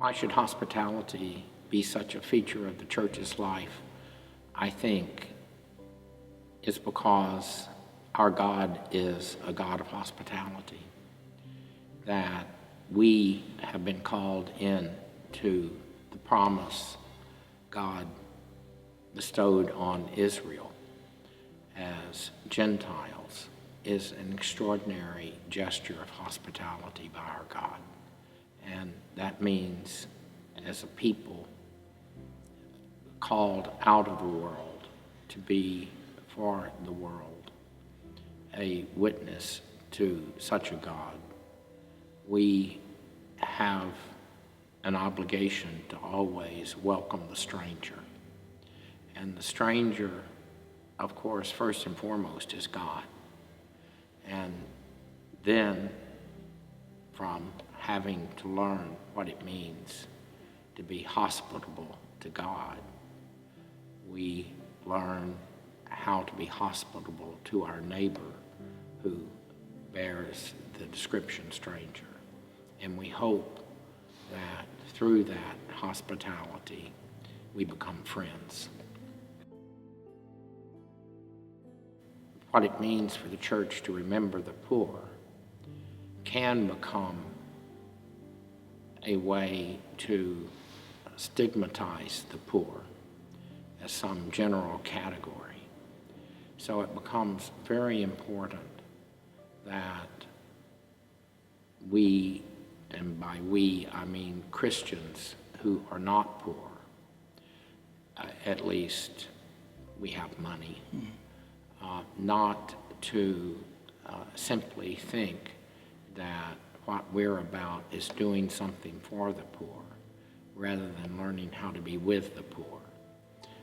Why should hospitality be such a feature of the church's life? I think it's because our God is a God of hospitality, that we have been called in to the promise God bestowed on Israel as Gentiles is an extraordinary gesture of hospitality by our God. And that means, as a people called out of the world to be for the world, a witness to such a God, we have an obligation to always welcome the stranger. And the stranger, of course, first and foremost is God. And then, from having to learn what it means to be hospitable to God, we learn how to be hospitable to our neighbor who bears the description stranger. And we hope that through that hospitality, we become friends. What it means for the church to remember the poor can become a way to stigmatize the poor as some general category. So it becomes very important that we, and by we I mean Christians who are not poor, at least we have money, not to simply think that what we're about is doing something for the poor rather than learning how to be with the poor.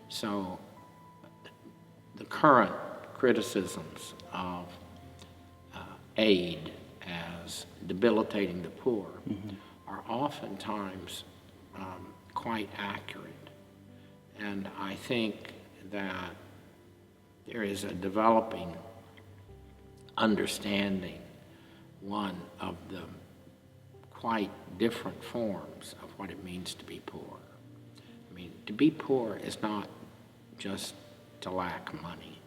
So the current criticisms of aid as debilitating the poor are oftentimes quite accurate. And I think that there is a developing understanding, one of the quite different forms of what it means to be poor. I mean, to be poor is not just to lack money.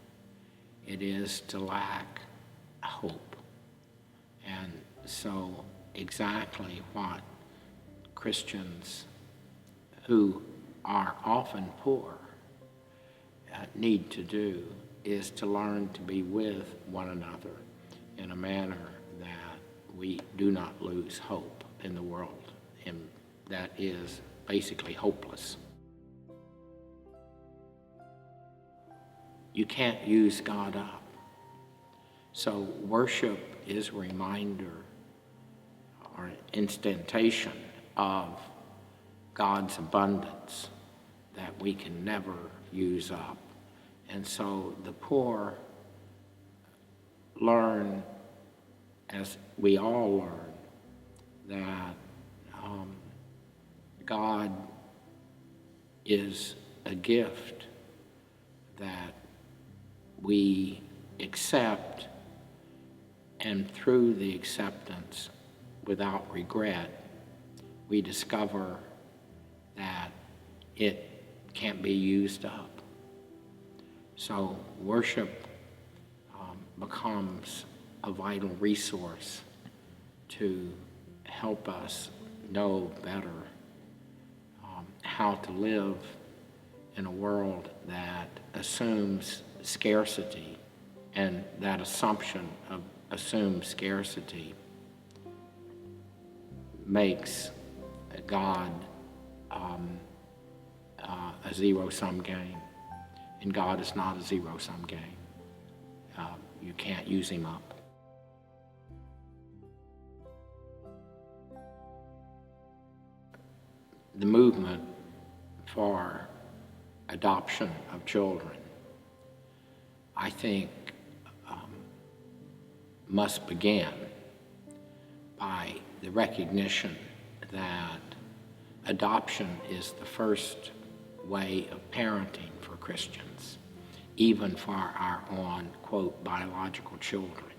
It is to lack hope. And so exactly what Christians who are often poor need to do is to learn to be with one another in a manner that we do not lose hope in the world, and that is basically hopeless. You can't use God up. So worship is a reminder or an instantation of God's abundance that we can never use up. And so the poor learn, as we all learn, that God is a gift that we accept, and through the acceptance, without regret, we discover that it can't be used up. So worship becomes a vital resource to help us know better how to live in a world that assumes scarcity, and that assumption of assumed scarcity makes God a zero-sum game. And God is not a zero-sum game. You can't use him up. The movement for adoption of children, I think, must begin by the recognition that adoption is the first way of parenting for Christians, even for our own, quote, biological children.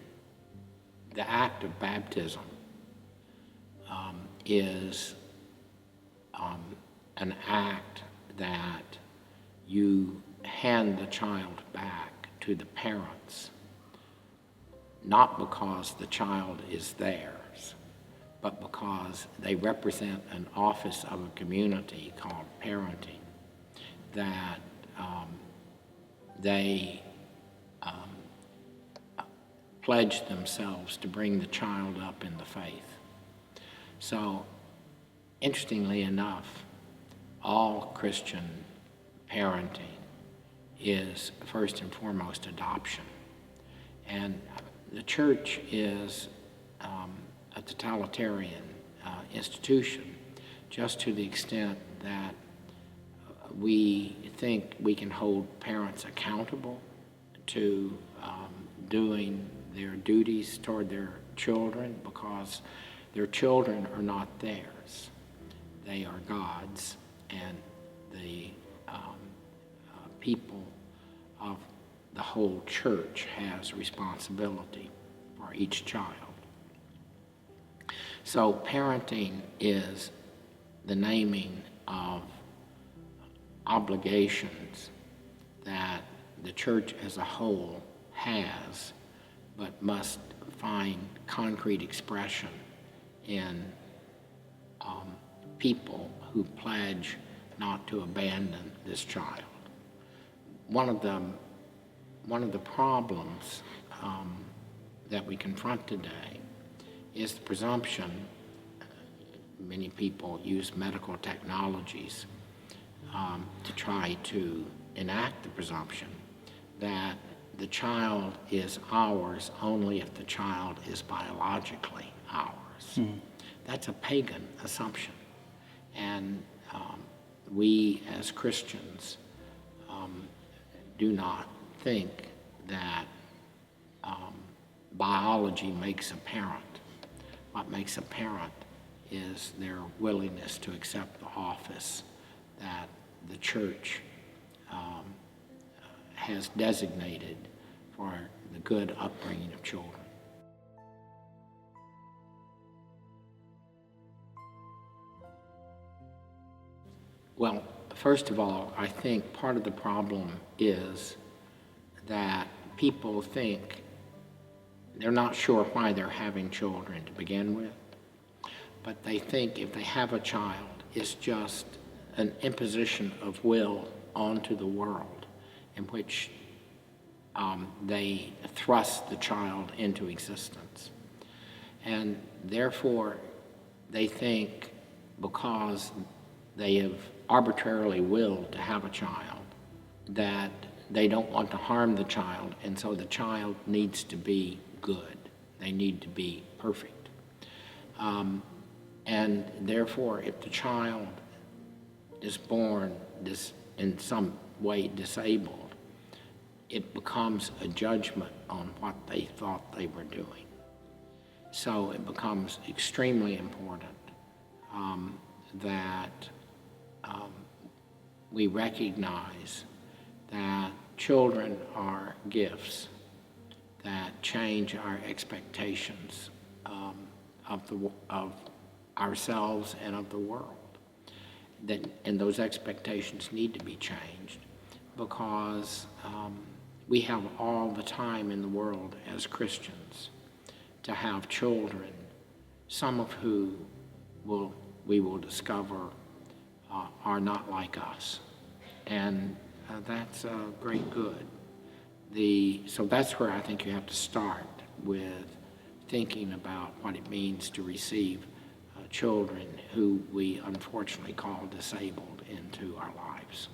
The act of baptism is an act that you hand the child back to the parents, not because the child is theirs, but because they represent an office of a community called parenting, that they pledge themselves to bring the child up in the faith. So, interestingly enough, all Christian parenting is first and foremost adoption. And the church is a totalitarian institution, just to the extent that we think we can hold parents accountable to doing their duties toward their children, because their children are not theirs. They are God's, and the people of the whole church has responsibility for each child. So parenting is the naming of obligations that the church as a whole has, but must find concrete expression in people who pledge not to abandon this child. One of the problems that we confront today is the presumption. Many people use medical technologies to try to enact the presumption that the child is ours only if the child is biologically ours. That's a pagan assumption. And we as Christians do not think that biology makes a parent. What makes a parent is their willingness to accept the office that the church has designated for the good upbringing of children. Well, first of all, I think part of the problem is that people think they're not sure why they're having children to begin with, but they think if they have a child, it's just an imposition of will onto the world in which they thrust the child into existence. And therefore, they think because they have arbitrarily willed to have a child, that they don't want to harm the child, and so the child needs to be good. They need to be perfect. And therefore, if the child is born in some way disabled, it becomes a judgment on what they thought they were doing. So it becomes extremely important that we recognize that children are gifts that change our expectations of ourselves and of the world. And those expectations need to be changed because we have all the time in the world as Christians to have children, some of who we will discover are not like us. And that's a great good. So that's where I think you have to start with thinking about what it means to receive children who we unfortunately call disabled into our lives.